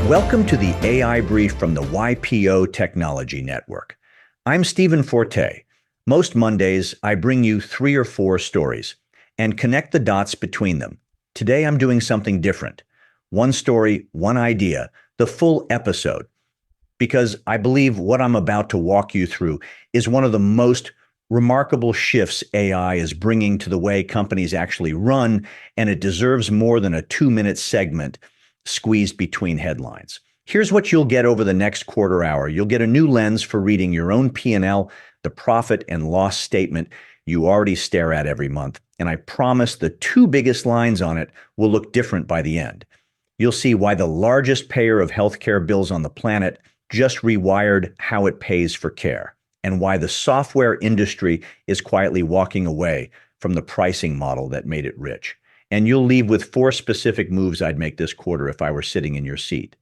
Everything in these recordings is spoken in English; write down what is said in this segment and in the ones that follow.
Welcome to the AI Brief from the YPO Technology Network. I'm Stephen Forte. Most Mondays, I bring you 3 or 4 stories and connect the dots between them. Today, I'm doing something different. One story, one idea, the full episode, because I believe what I'm about to walk you through is one of the most remarkable shifts AI is bringing to the way companies actually run, and it deserves more than a 2-minute segment squeezed between headlines. Here's what you'll get over the next quarter hour. You'll get a new lens for reading your own P&L, the profit and loss statement you already stare at every month. And I promise the 2 biggest lines on it will look different by the end. You'll see why the largest payer of healthcare bills on the planet just rewired how it pays for care, and why the software industry is quietly walking away from the pricing model that made it rich. And you'll leave with 4 specific moves I'd make this quarter if I were sitting in your seat,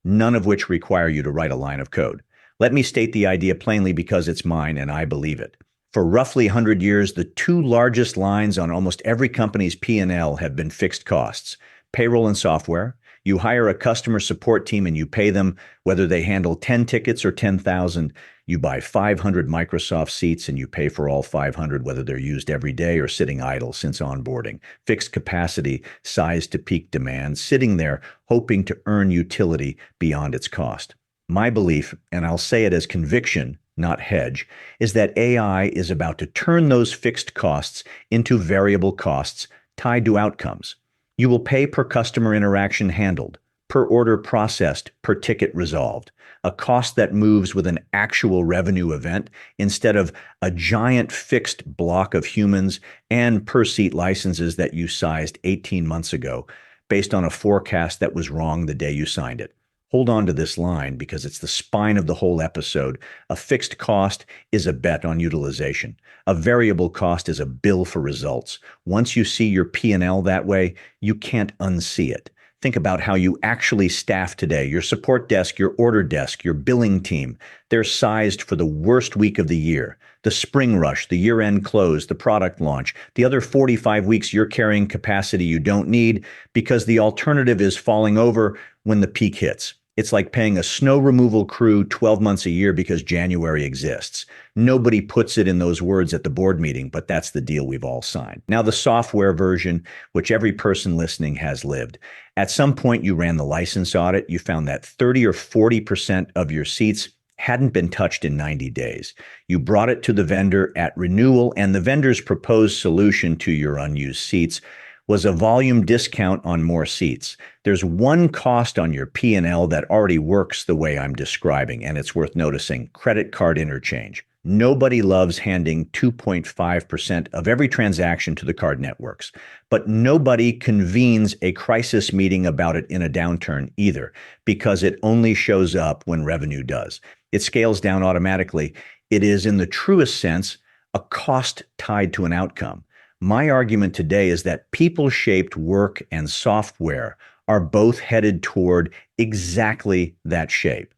none of which require you to write a line of code. Let me state the idea plainly because it's mine and I believe it. For roughly 100 years, the 2 largest lines on almost every company's P&L have been fixed costs: payroll and software. You hire a customer support team and you pay them whether they handle 10 tickets or 10,000. You buy 500 Microsoft seats and you pay for all 500 whether they're used every day or sitting idle since onboarding. Fixed capacity, sized to peak demand, sitting there hoping to earn utility beyond its cost. My belief, and I'll say it as conviction, not hedge, is that AI is about to turn those fixed costs into variable costs tied to outcomes. You will pay per customer interaction handled, per order processed, per ticket resolved, a cost that moves with an actual revenue event instead of a giant fixed block of humans and per seat licenses that you sized 18 months ago based on a forecast that was wrong the day you signed it. Hold on to this line because it's the spine of the whole episode. A fixed cost is a bet on utilization. A variable cost is a bill for results. Once you see your P&L that way, you can't unsee it. Think about how you actually staff today. Your support desk, your order desk, your billing team, they're sized for the worst week of the year. The spring rush, the year-end close, the product launch, the other 45 weeks you're carrying capacity you don't need because the alternative is falling over when the peak hits. It's like paying a snow removal crew 12 months a year because January exists. Nobody puts it in those words at the board meeting, but that's the deal we've all signed. Now, the software version, which every person listening has lived. At some point, you ran the license audit. You found that 30 or 40% of your seats hadn't been touched in 90 days. You brought it to the vendor at renewal, and the vendor's proposed solution to your unused seats was a volume discount on more seats. There's one cost on your P&L that already works the way I'm describing, and it's worth noticing: credit card interchange. Nobody loves handing 2.5% of every transaction to the card networks, but nobody convenes a crisis meeting about it in a downturn either, because it only shows up when revenue does. It scales down automatically. It is, in the truest sense, a cost tied to an outcome. My argument today is that people-shaped work and software are both headed toward exactly that shape.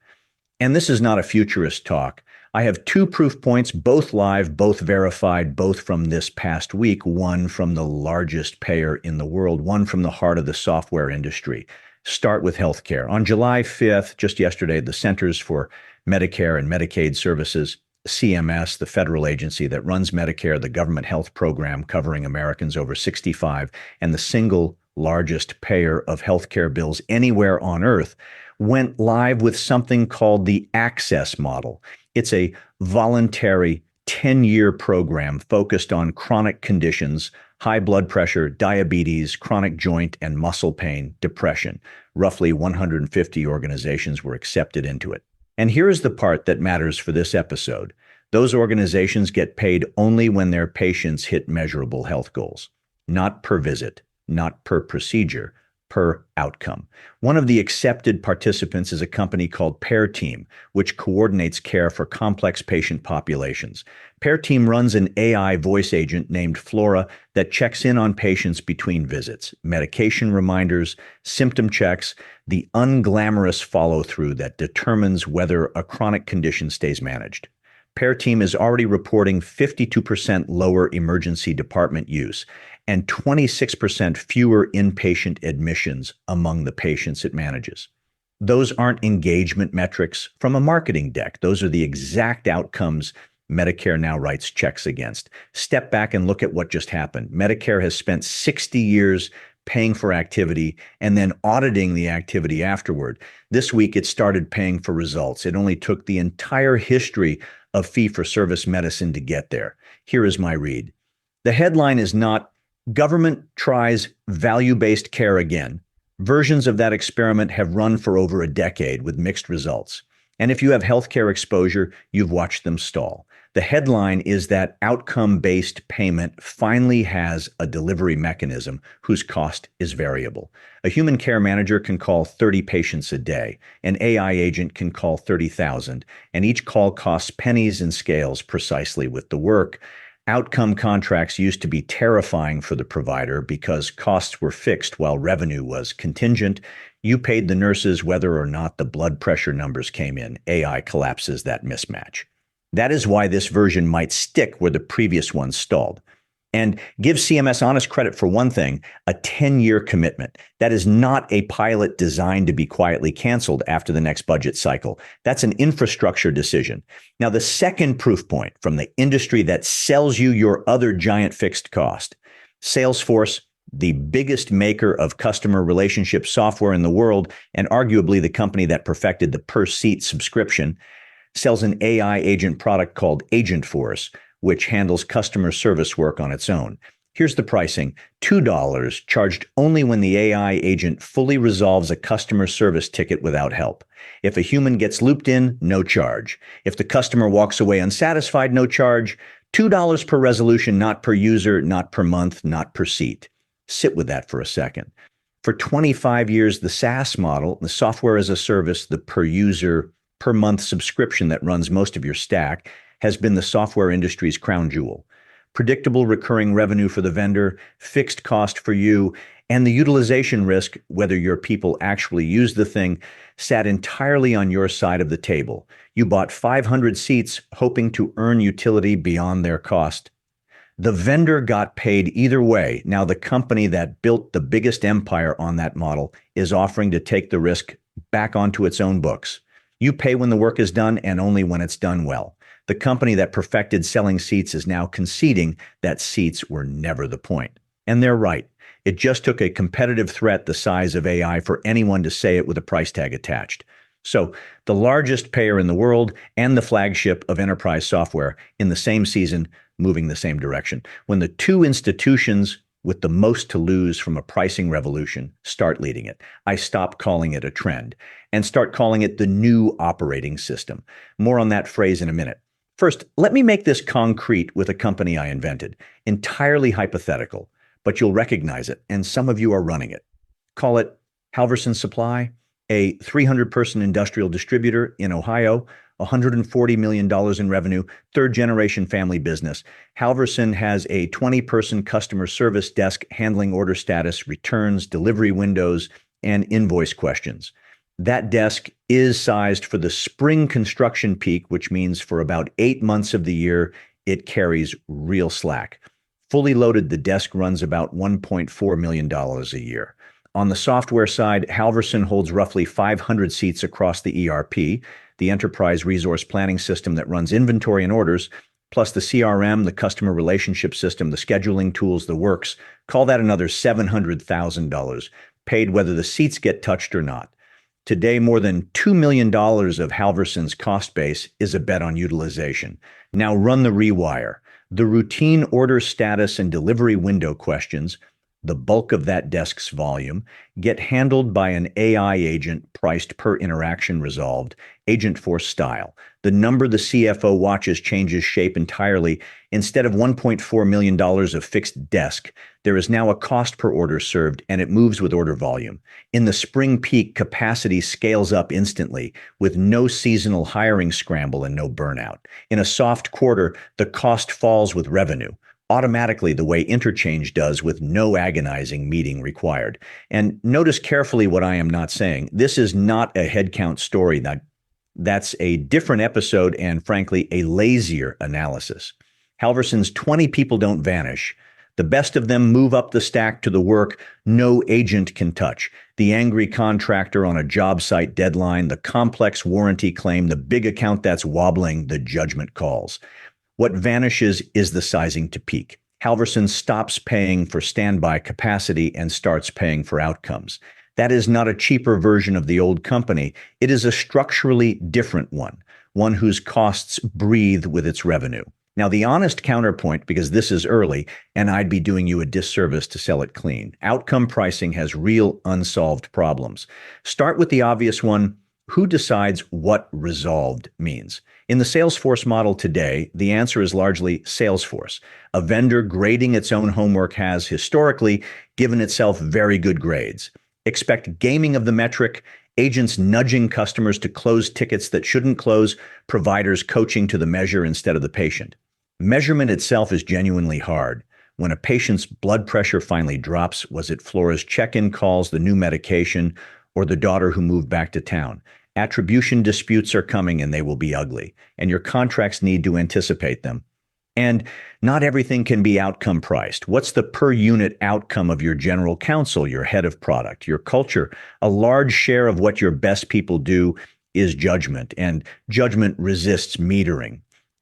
And this is not a futurist talk. I have 2 proof points, both live, both verified, both from this past week, one from the largest payer in the world, one from the heart of the software industry. Start with healthcare. On July 5th, just yesterday, the Centers for Medicare and Medicaid Services, CMS, the federal agency that runs Medicare, the government health program covering Americans over 65, and the single largest payer of healthcare bills anywhere on earth, went live with something called the Access Model. It's a voluntary 10-year program focused on chronic conditions: high blood pressure, diabetes, chronic joint and muscle pain, depression. Roughly 150 organizations were accepted into it. And here's the part that matters for this episode. Those organizations get paid only when their patients hit measurable health goals, not per visit, not per procedure, per outcome. One of the accepted participants is a company called Pair Team, which coordinates care for complex patient populations. Pair Team runs an AI voice agent named Flora that checks in on patients between visits, medication reminders, symptom checks, the unglamorous follow-through that determines whether a chronic condition stays managed. Pair Team is already reporting 52% lower emergency department use and 26% fewer inpatient admissions among the patients it manages. Those aren't engagement metrics from a marketing deck. Those are the exact outcomes Medicare now writes checks against. Step back and look at what just happened. Medicare has spent 60 years paying for activity and then auditing the activity afterward. This week, it started paying for results. It only took the entire history of fee-for-service medicine to get there. Here is my read. The headline is not, "Government tries value-based care again." Versions of that experiment have run for over a decade with mixed results. And if you have healthcare exposure, you've watched them stall. The headline is that outcome-based payment finally has a delivery mechanism whose cost is variable. A human care manager can call 30 patients a day. An AI agent can call 30,000, and each call costs pennies and scales precisely with the work. Outcome contracts used to be terrifying for the provider because costs were fixed while revenue was contingent. You paid the nurses whether or not the blood pressure numbers came in. AI collapses that mismatch. That is why this version might stick where the previous one stalled. And give CMS honest credit for one thing, a 10-year commitment. That is not a pilot designed to be quietly canceled after the next budget cycle. That's an infrastructure decision. Now, the second proof point from the industry that sells you your other giant fixed cost, Salesforce, the biggest maker of customer relationship software in the world, and arguably the company that perfected the per-seat subscription, sells an AI agent product called Agentforce, which handles customer service work on its own. Here's the pricing: $2 charged only when the AI agent fully resolves a customer service ticket without help. If a human gets looped in, no charge. If the customer walks away unsatisfied, no charge. $2 per resolution, not per user, not per month, not per seat. Sit with that for a second. For 25 years, the SaaS model, the software as a service, the per user, per month subscription that runs most of your stack, has been the software industry's crown jewel. Predictable recurring revenue for the vendor, fixed cost for you, and the utilization risk, whether your people actually use the thing, sat entirely on your side of the table. You bought 500 seats hoping to earn utility beyond their cost. The vendor got paid either way. Now the company that built the biggest empire on that model is offering to take the risk back onto its own books. You pay when the work is done and only when it's done well. The company that perfected selling seats is now conceding that seats were never the point. And they're right. It just took a competitive threat the size of AI for anyone to say it with a price tag attached. So the largest payer in the world and the flagship of enterprise software in the same season, moving the same direction. When the two institutions with the most to lose from a pricing revolution start leading it, I stop calling it a trend and start calling it the new operating system. More on that phrase in a minute. First, let me make this concrete with a company I invented. Entirely hypothetical, but you'll recognize it, and some of you are running it. Call it Halverson Supply, a 300-person industrial distributor in Ohio, $140 million in revenue, third-generation family business. Halverson has a 20-person customer service desk handling order status, returns, delivery windows, and invoice questions. That desk is sized for the spring construction peak, which means for about 8 months of the year, it carries real slack. Fully loaded, the desk runs about $1.4 million a year. On the software side, Halverson holds roughly 500 seats across the ERP, the enterprise resource planning system that runs inventory and orders, plus the CRM, the customer relationship system, the scheduling tools, the works. Call that another $700,000, paid whether the seats get touched or not. Today, more than $2 million of Halverson's cost base is a bet on utilization. Now run the rewire. The routine order status and delivery window questions, the bulk of that desk's volume, get handled by an AI agent priced per interaction resolved, Agentforce style. The number the CFO watches changes shape entirely. Instead of $1.4 million of fixed desk, there is now a cost per order served, and it moves with order volume. In the spring peak, capacity scales up instantly with no seasonal hiring scramble and no burnout. In a soft quarter, the cost falls with revenue, automatically the way interchange does with no agonizing meeting required. And notice carefully what I am not saying. This is not a headcount story. That's a different episode and, frankly, a lazier analysis. Halverson's 20 people don't vanish, The best of them move up the stack to the work no agent can touch. The angry contractor on a job site deadline, the complex warranty claim, the big account that's wobbling, the judgment calls. What vanishes is the sizing to peak. Halverson stops paying for standby capacity and starts paying for outcomes. That is not a cheaper version of the old company. It is a structurally different one whose costs breathe with its revenue. Now, the honest counterpoint, because this is early, and I'd be doing you a disservice to sell it clean, outcome pricing has real unsolved problems. Start with the obvious one. Who decides what resolved means? In the Salesforce model today, the answer is largely Salesforce. A vendor grading its own homework has historically given itself very good grades. Expect gaming of the metric, agents nudging customers to close tickets that shouldn't close, providers coaching to the measure instead of the patient. Measurement itself is genuinely hard. When a patient's blood pressure finally drops, was it Flora's check-in calls, the new medication, or the daughter who moved back to town? Attribution disputes are coming and they will be ugly, and your contracts need to anticipate them. And not everything can be outcome priced. What's the per unit outcome of your general counsel, your head of product, your culture? A large share of what your best people do is judgment, and judgment resists metering.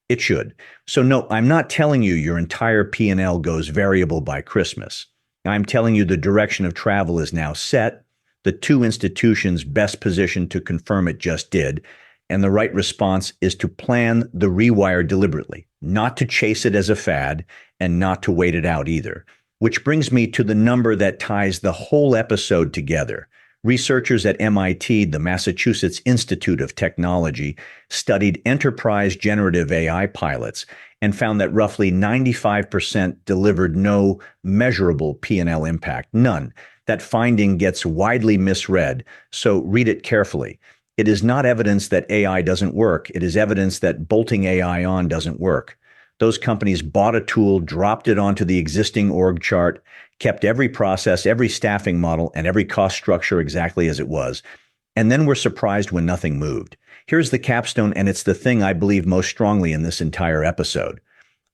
It should. So no, I'm not telling you your entire P&L goes variable by Christmas. I'm telling you the direction of travel is now set. The two institutions best positioned to confirm it just did, and the right response is to plan the rewire deliberately, not to chase it as a fad, and not to wait it out either. Which brings me to the number that ties the whole episode together. Researchers at MIT, the Massachusetts Institute of Technology, studied enterprise generative AI pilots and found that roughly 95% delivered no measurable P&L impact, none. That finding gets widely misread, so read it carefully. It is not evidence that AI doesn't work. It is evidence that bolting AI on doesn't work. Those companies bought a tool, dropped it onto the existing org chart, kept every process, every staffing model, and every cost structure exactly as it was, and then were surprised when nothing moved. Here's the capstone, and it's the thing I believe most strongly in this entire episode.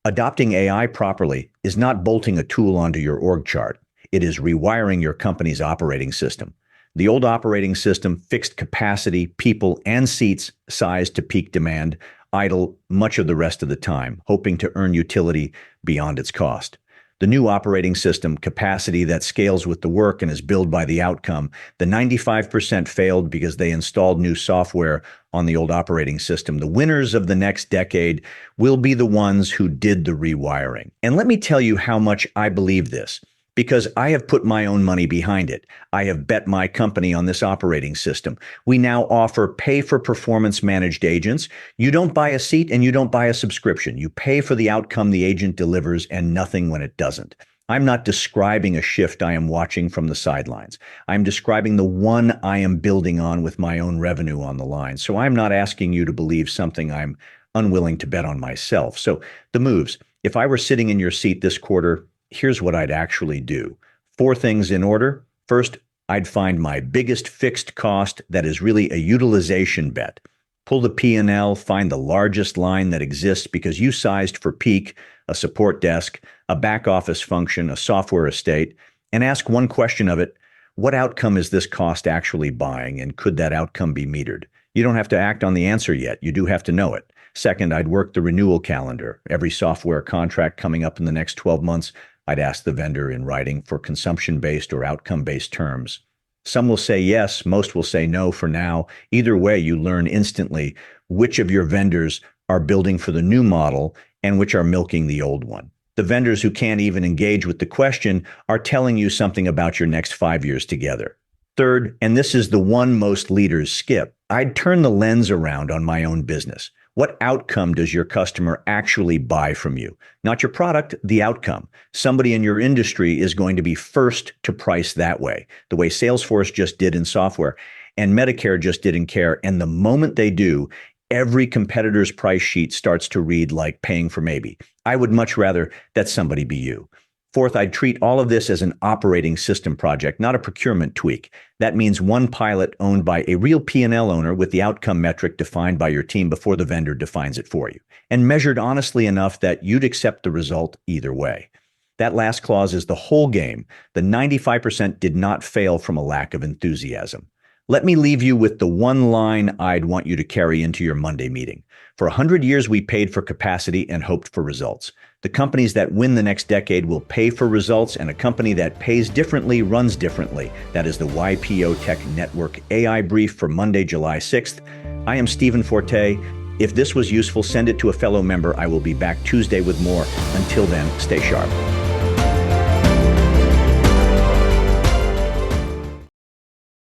Adopting AI properly is not bolting a tool onto your org chart. It is rewiring your company's operating system. The old operating system fixed capacity, people, and seats sized to peak demand, idle much of the rest of the time, hoping to earn utility beyond its cost. The new operating system, capacity that scales with the work and is billed by the outcome, the 95% failed because they installed new software on the old operating system. The winners of the next decade will be the ones who did the rewiring. And let me tell you how much I believe this, because I have put my own money behind it. I have bet my company on this operating system. We now offer pay-for-performance managed agents. You don't buy a seat and you don't buy a subscription. You pay for the outcome the agent delivers and nothing when it doesn't. I'm not describing a shift I am watching from the sidelines. I'm describing the one I am building on with my own revenue on the line. So I'm not asking you to believe something I'm unwilling to bet on myself. So the moves. If I were sitting in your seat this quarter, here's what I'd actually do. 4 things in order. First, I'd find my biggest fixed cost that is really a utilization bet. Pull the P&L, find the largest line that exists because you sized for peak, a support desk, a back office function, a software estate, and ask one question of it: what outcome is this cost actually buying, and could that outcome be metered? You don't have to act on the answer yet. You do have to know it. Second, I'd work the renewal calendar. Every software contract coming up in the next 12 months, I'd ask the vendor in writing for consumption-based or outcome-based terms. Some will say yes, most will say no for now. Either way, you learn instantly which of your vendors are building for the new model and which are milking the old one. The vendors who can't even engage with the question are telling you something about your next 5 years together. Third, and this is the one most leaders skip, I'd turn the lens around on my own business. What outcome does your customer actually buy from you? Not your product, the outcome. Somebody in your industry is going to be first to price that way, the way Salesforce just did in software and Medicare just did in care. And the moment they do, every competitor's price sheet starts to read like paying for maybe. I would much rather that somebody be you. Fourth, I'd treat all of this as an operating system project, not a procurement tweak. That means one pilot owned by a real P&L owner with the outcome metric defined by your team before the vendor defines it for you, and measured honestly enough that you'd accept the result either way. That last clause is the whole game. The 95% did not fail from a lack of enthusiasm. Let me leave you with the one line I'd want you to carry into your Monday meeting. For 100 years, we paid for capacity and hoped for results. The companies that win the next decade will pay for results, and a company that pays differently runs differently. That is the YPO Tech Network AI brief for Monday, July 6th. I am Stephen Forte. If this was useful, send it to a fellow member. I will be back Tuesday with more. Until then, stay sharp.